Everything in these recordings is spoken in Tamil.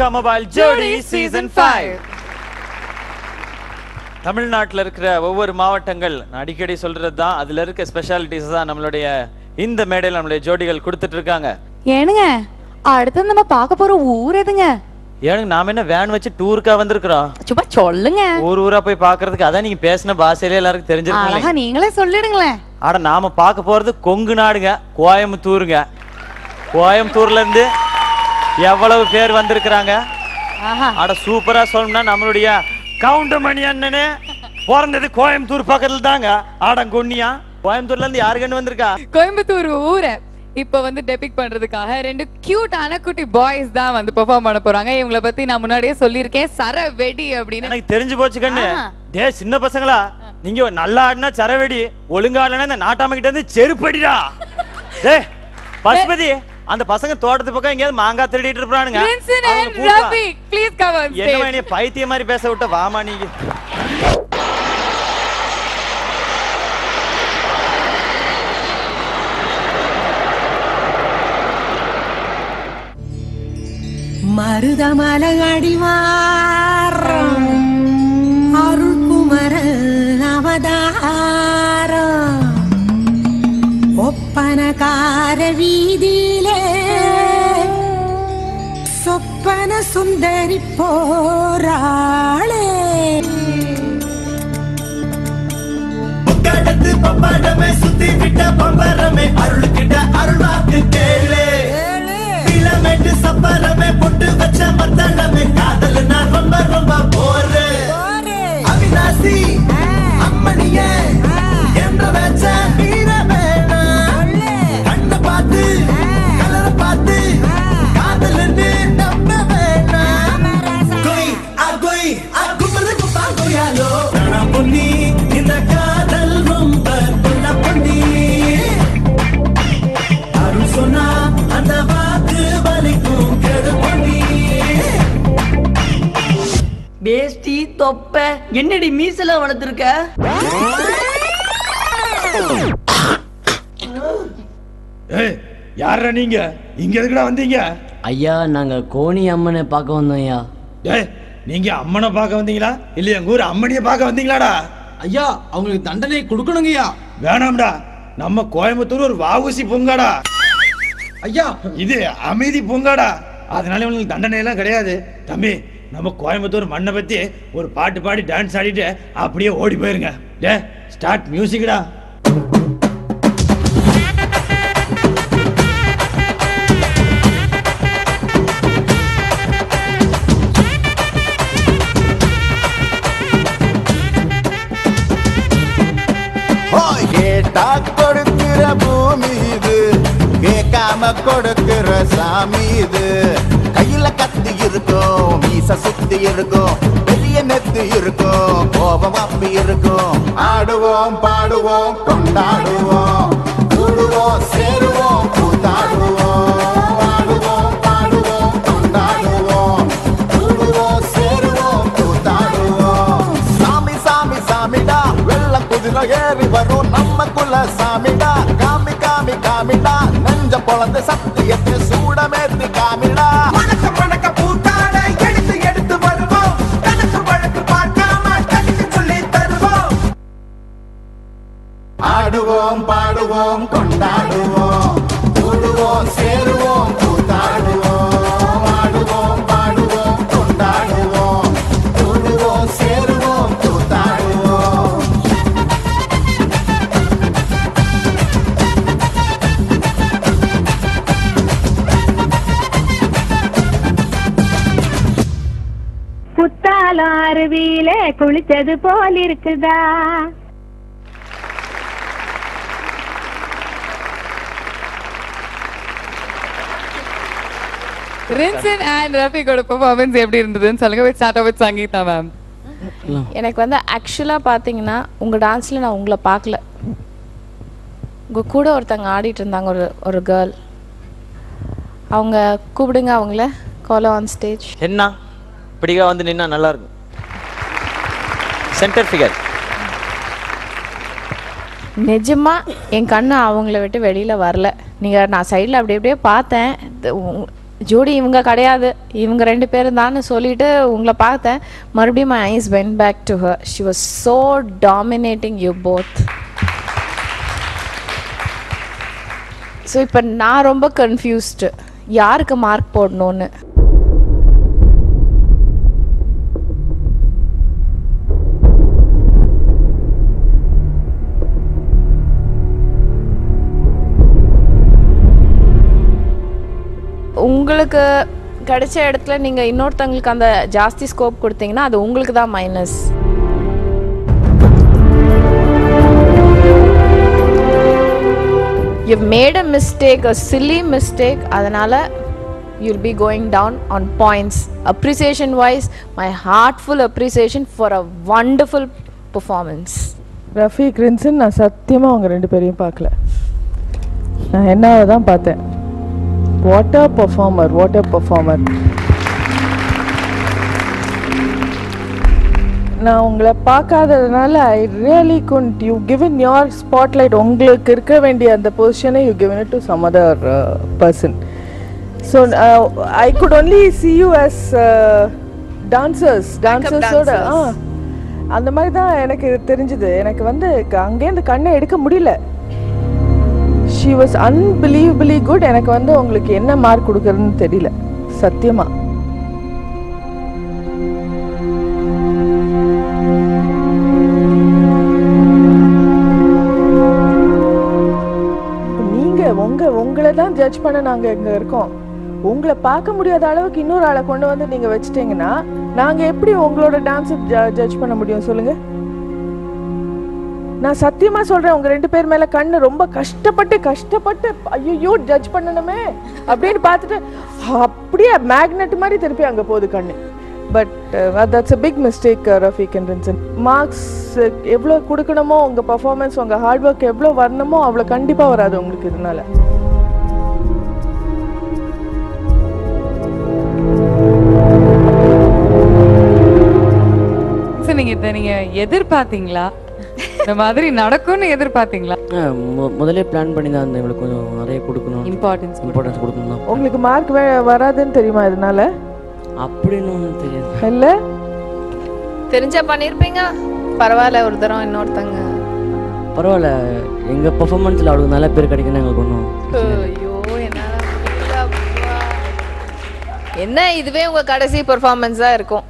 Africa Mobile Jodi Season 5. தமிழ்நாட்டில் இருக்கிற ஒவ்வொரு மாவட்டங்கள் அடிக்கடி சொல்றது தான், அதுல இருக்க ஸ்பெஷாலிட்டிஸ் தான் நம்மளுடைய இந்த மேடையில் நம்மளுடைய ஜோடிகள் கொடுத்துட்டு இருக்காங்க. ஏனுங்க அடுத்து நம்ம பார்க்க போற ஊர் எதுங்க? ஏனுங்க நாம என்ன வேன் வச்சு டூருக்கா வந்திருக்கிறோம்? சும்மா சொல்லுங்க. ஊரா போய் பாக்குறதுக்கு அதான் நீங்க பேசின பாஷையில எல்லாருக்கும் தெரிஞ்சிருக்கும். நீங்களே சொல்லிடுங்களேன். ஆனா நாம பார்க்க போறது கொங்கு நாடுங்க, கோயம்புத்தூருங்க. கோயம்புத்தூர்ல இருந்து எவ்வளவு பேர் வந்திருக்கிறாங்க. ஆட சூப்பரா சொல்லணும்னா நம்மளுடைய கவுண்டமணி அண்ணனே பிறந்தது கோயம்புத்தூர் பக்கத்துல தாங்க. ஆடங்கொன்னியா கோயம்புத்தூர்ல இருந்து யாரு கண்டு வந்திருக்கா? கோயம்புத்தூர் ஊரை இப்ப வந்து டெபிக் பண்றதுக்காக ரெண்டு கியூட்டான குட்டி பாய்ஸ் தான் வந்து பெர்ஃபார்ம் பண்ண போறாங்க. இவங்களை பத்தி நான் முன்னாடியே சொல்லியிருக்கேன், சரவெடி அப்படின்னு. எனக்கு தெரிஞ்சு போச்சு கண்ணு. டே சின்ன பசங்களா, நீங்க நல்லா ஆடினா சரவெடி, ஒழுங்கா ஆடனா இந்த நாட்டாம கிட்ட இருந்து செருப்படிடா. டே பசுபதி, அந்த பசங்க தோட்டத்து பக்கம் எங்கேயாவது மாங்காய் திருடிட்டு இருப்பானுங்க. என்ன பைத்திய மாதிரி பேச விட்ட வாமா நீங்க. மருதமல அடிவாரம் அருள்குமர அவதாரம் ஒப்பனகார வீதியிலே சொப்பன சுந்தரி போராளே. கடத்து பப்பாடமே சுத்தி விட்ட பம்பரமே அருள்கிட்ட அருள்வாக்கு கேளு. இளமேட்டு சப்பரமே பொட்டு வச்ச மத்தளமே காதல்னா ரொம்ப ரொம்ப போரு. அவிநாசி அம்மணியே என்ற வச்ச வீரமேனா கண்ண பார்த்து கலர பார்த்து காதல்னு நம்ப வேணாம். கோய் அகோய் அகுமது குப்பாங்கோயாலோ நான் பொன்னி இந்த காதல் ரொம்ப பொண்ண பொன்னி அருள் சொன்னா அந்த வாக்கு வலிக்கும் கெடு பொன்னி. பேஸ்டி தொப்ப என்னடி மீசல வளர்த்திருக்க? யாரா நீங்க? இங்க எதுக்குடா வந்தீங்க? ஐயா நாங்க கோணி அம்மனை பார்க்க வந்தோம் ஐயா. நீங்க அம்மனை பார்க்க வந்தீங்களா இல்ல எங்க ஊர் அம்மனியை பார்க்க வந்தீங்களாடா? ஐயா அவங்களுக்கு தண்டனை கொடுக்கணுங்கய்யா. வேணாம்டா, நம்ம கோயம்புத்தூர் ஒரு வாவுசி பூங்காடா. ஐயா இது அமைதி பூங்காடா, அதனால உங்களுக்கு தண்டனை எல்லாம் கிடையாது. தம்பி, நம்ம கோயம்புத்தூர் மண்ணை பத்தி ஒரு பாட்டு பாடி டான்ஸ் ஆடிட்டு அப்படியே ஓடி போயிருங்க. டே ஸ்டார்ட் மியூசிக்டா. கேட்டா கொடுக்கிற பூமி இது, கேட்காம கொடுக்கிற சாமி இது. கையில கத்தி இருக்கும், மீச சுத்தி இருக்கும், பெரிய நெத்து இருக்கும், கோபம் அப்பி இருக்கும். ஆடுவோம் பாடுவோம் கொண்டாடுவோம், கூடுவோம் சேருவோம் கூத்தாடுவோம். ஆடுவோம் பாடுவோம் கொண்டாடுவோம், கூடுவோம் சேருவோம் கூத்தாடுவோம். சாமி சாமி சாமிடா, வெள்ளம் குதிரை ஏறி வரும் நம்ம குல சாமிடா. காமி காமி காமிடா, நெஞ்ச பொழந்து சத்தியத்தை சூடமேத்தி காமிடா. வணக்க வணக்க பூத்தாட எடுத்து எடுத்து வருவோம், கணக்கு வழக்கு பார்க்காம கணக்கு சொல்லி தருவோம். ஆடுவோம் பாடுவோம் கொண்டாடுவோம், கூடுவோம் சேருவோம் கூத்தாடுவோம். ஆடுவோம் பாடுவோம் கொண்டாடுவோம், கூடுவோம் சேருவோம் கூத்தாடுவோம். குத்தாலம் அருவியில குளிச்சது போல் இருக்குதா? ரின்சன் அண்ட் ரஃபிகோட பெர்ஃபார்மன்ஸ் எப்படி இருந்ததுன்னு சொல்லுங்க. With start with Sangeetha ma'am. எனக்கு வந்து ஆக்சுவலாக பார்த்தீங்கன்னா உங்கள் டான்ஸில் நான் உங்களை பார்க்கல. உங்கள் கூட ஒருத்தங்க ஆடிட்டு இருந்தாங்க, ஒரு கேர்ள். அவங்க கூப்பிடுங்க, அவங்கள கால் ஆன் ஸ்டேஜ். என்ன இப்படிக்கா வந்து நின்னா நல்லா இருக்கும். Centre figure. நிஜமா என் கண்ணு அவங்கள விட்டு வெளியில் வரல. நீங்கள் நான் சைடில் அப்படி அப்படியே பார்த்தேன். ஜோடி இவங்க கிடையாது, இவங்க 2 பேரும் தான் சொல்லிட்டு உங்களை பார்த்தேன். மறுபடியும் my eyes went back to her. She was so dominating you both. So இப்போ நான் ரொம்ப கன்ஃபியூஸ்டு யாருக்கு மார்க் போடணும்னு. உங்களுக்கு கிடைச்ச இடத்துல நீங்கள் இன்னொருத்தவங்களுக்கு அந்த ஜாஸ்தி ஸ்கோப் கொடுத்தீங்கன்னா அது உங்களுக்கு தான் minus. You've made a mistake, a silly mistake. அதனால you'll be going down on points. Appreciation wise, my heartful appreciation for a wonderful performance. Rafiq, Rinson, நான் சத்தியமாக அவங்க 2 பேரையும் பார்க்கல. நான் என்னவை தான் பார்த்தேன். What a performer, what a performer. நான் உங்களை பார்க்காததுனால I really couldn't. You given your spotlight, உங்களுக்கு இருக்க வேண்டிய அந்த பொசிஷனை you given it to some other person. So I could only see you as dancers. அந்த மாதிரி தான் எனக்கு தெரிஞ்சது. எனக்கு வந்து அங்கேருந்து கண்ணை எடுக்க முடியல. She was unbelievably good. எனக்கு வந்து உங்களுக்கு என்ன மார்க் கொடுக்கறதுன்னு தெரியல சத்தியமா. நீங்க உங்களை தான் ஜட்ஜ் பண்ண நாங்க இங்க இருக்கோம். உங்களை பார்க்க முடியாத அளவுக்கு இன்னொரு ஆளை கொண்டு வந்து நீங்க வச்சிட்டீங்கன்னா நாங்க எப்படி உங்களோட டான்ஸ் ஜட்ஜ் பண்ண முடியும் சொல்லுங்க? நான் சத்தியமா சொல்றேன், உங்க 2 பேர் மேல கண்ணு ரொம்ப கஷ்டப்பட்டு ஐயோ ஜட்ஜ் பண்ணணுமே அப்படின்னு பார்த்துட்டு அப்படியே மேக்னெட் மாதிரி திருப்பி அங்க போகுது கண்ணு. But that's a big mistake, Rafiq and Rinson. Marks எவ்வளோ கொடுக்கணுமோ, உங்க பர்ஃபார்மன்ஸ், உங்க ஹார்ட் ஒர்க் எவ்வளோ வரணுமோ அவ்வளோ கண்டிப்பா வராது உங்களுக்கு இதனால. நீங்க எதிர்பார்த்தீங்களா இந்த மாதிரி நடக்கும்னு எதிர்பார்த்தீங்களா? முதல்ல பிளான் பண்ணி தான் இவங்களுக்கு கொஞ்சம் நிறைய கொடுக்கணும், இம்பார்ட்டன்ஸ் கொடுக்கணும் தான். உங்களுக்கு மார்க் வராதுன்னு தெரியுமா இதனால? அப்படின்னு தெரியாது. இல்ல தெரிஞ்சா பண்ணிருப்பீங்க. பரவாயில்ல, ஒரு தரம் இன்னொருத்தங்க பரவாயில்ல. எங்க பெர்ஃபார்மன்ஸ்ல அவ்வளவு நல்ல பேர் கிடைக்கணும் எங்களுக்கு ஒன்றும். ஐயோ என்ன இதுவே உங்க கடைசி பெர்ஃபார்மன்ஸா இருக்கும்.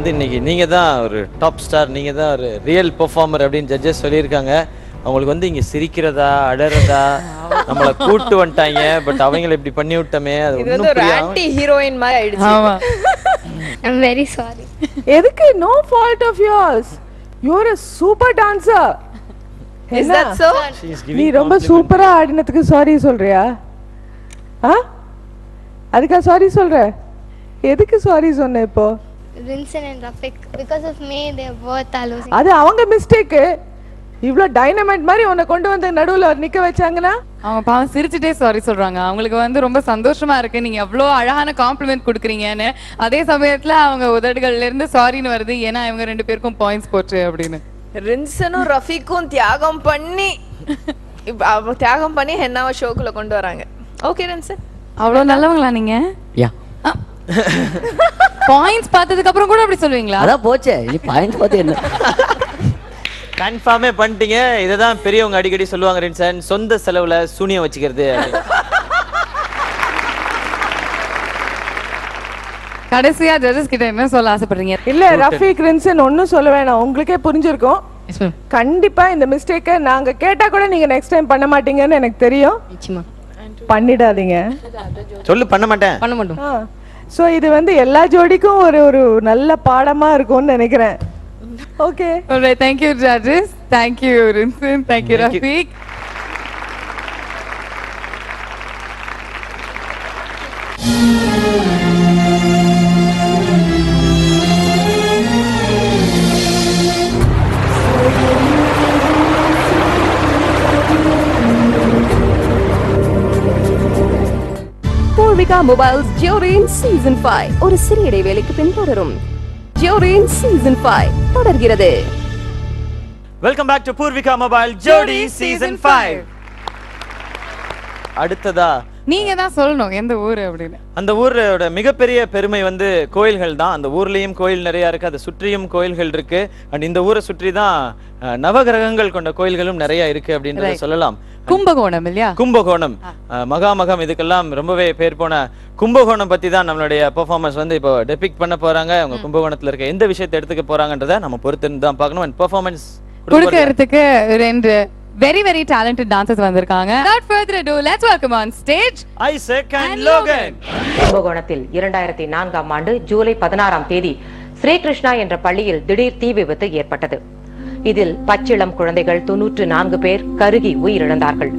இன்னைக்கு நீங்க தான் ஒரு டாப் ஸ்டார், நீங்க தான் ஒரு ரியல் பெர்ஃபார்மர் அப்படின்னு ஜட்ஜஸ் சொல்லியிருக்காங்க. அவங்களுக்கு வந்து இங்க சிரிக்கிறதா அடறதா நம்மள கூட்டு வந்துட்டாங்க. பட் அவங்கள இப்படி பண்ணி விட்டமே, அது ஒண்ணும் புரியல. ஆன்டி ஹீரோயின் மாதிரி ஆயிடுச்சு. ஆமா. I'm very sorry. எதுக்கு? No fault of yours. You're a super dancer. Is that so? நீ ரொம்ப சூப்பரா ஆடினதுக்கு சாரி சொல்றியா? அதுக்கா சாரி சொல்ற? எதுக்கு சாரி சொன்ன இப்போ? Rinsen and Rafik, because of me they both are losing. அது அவங்க மிஸ்டேக். இவ்ளோ டைனமைட் மாதிரி உன்னை கொண்டு வந்து நடுவுல நிக்க வச்சாங்கன்னா அவங்க பாவம் சிரிச்சிட்டே சாரி சொல்றாங்க. அவங்களுக்கு வந்து ரொம்ப சந்தோஷமா இருக்கு நீங்க அவ்வளோ அழகான காம்ப்ளிமெண்ட் கொடுக்குறீங்கன்னு. அதே சமயத்துல அவங்க உதடுகள்ல இருந்து சாரின்னு வருது, ஏன்னா இவங்க 2 பேருக்கும் பாயிண்ட்ஸ் போச்சு அப்படின்னு. ரின்சனும் ரஃபீக்கும் தியாகம் பண்ணி ஹென்னாவை ஷோக்குள்ள கொண்டு வராங்க. ஓகே ரின்சன், அவ்வளோ நல்லவங்களா நீங்க? யா பாயிண்ட்ஸ் பார்த்ததுக்கு அப்புறம் கூட அப்படி சொல்வீங்களா? அதான் போச்சே, நீ பாயிண்ட்ஸ் பார்த்து என்ன கன்ஃபார்மே பண்ணிட்டீங்க. இததான் பெரியவங்க அடிக்கடி சொல்லுவாங்க ரின்சன், சொந்த செலவுல சூனியம் வச்சுக்கிறது. கடைசியா ஜட்ஜஸ் கிட்ட என்ன சொல்ல ஆசைப்படுறீங்க? இல்ல ரஃபீக், ரின்சன் ஒன்னும் சொல்ல வேணாம், உங்களுக்கே புரிஞ்சிருக்கும். கண்டிப்பா இந்த மிஸ்டேக்கை நாங்க கேட்டா கூட நீங்க நெக்ஸ்ட் டைம் பண்ண மாட்டீங்கன்னு எனக்கு தெரியும். பண்ணிடாதீங்க. சொல்லு, பண்ண மாட்டேன். பண்ண மாட்டோம். சோ இது வந்து எல்லா ஜோடிக்கும் ஒரு நல்ல பாடமா இருக்கும்னு நினைக்கிறேன். Okay, alright, thank you judges, thank you Rinsen, thank you Rafik. Poorvika mobiles ஜியோரேன் சீசன் 5 ஒரு சிறிய இடைவேளைக்கு பின் தொடரும். ஜியோரேன் சீசன் 5 தொடர்கிறது. Welcome back to Poorvika mobile ஜோடி சீசன் 5. அடுத்ததா நீங்க தான் சொல்லணும் எந்த ஊர் அப்படின்னு. அந்த ஊரோட மிகப்பெரிய பெருமை வந்து கோயில்கள் தான். அந்த ஊர்லயும் கோயில் நிறைய இருக்கு, அதை சுற்றியும் கோயில்கள் இருக்கு. அண்ட் இந்த ஊரை சுற்றி தான் நவகிரகங்கள் கொண்ட கோயில்களும் நிறைய இருக்கு அப்படின்றத சொல்லலாம். கும்பகோணம் இல்லையா? கும்பகோணம் மகாமகம் இதுக்கெல்லாம் ரொம்பவே பேர் போன கும்பகோணம் பத்தி தான் நம்மளுடைய பெர்ஃபார்மன்ஸ் வந்து இப்போ டெபிக்ட் பண்ண போறாங்க. அவங்க கும்பகோணத்துல இருக்க எந்த விஷயத்தை எடுத்துக்க போறாங்கன்றத நம்ம பொறுத்து தான் பார்க்கணும். அண்ட் பெர்ஃபார்மன்ஸ் கொடுக்கிறதுக்கு ரெண்டு very talented dancers வந்திருக்காங்க. Without further ado, let's welcome on stage Isaac and Logan. கும்பகோணத்தில் 2004ஆம் ஆண்டு ஜூலை 16ஆம் தேதி ஸ்ரீ கிருஷ்ணா என்ற பள்ளியில் திடீர் தீ விபத்து ஏற்பட்டது. இதில் பச்சிளம் குழந்தைகள் 94 பேர் கருகி உயிரிழந்தார்கள்.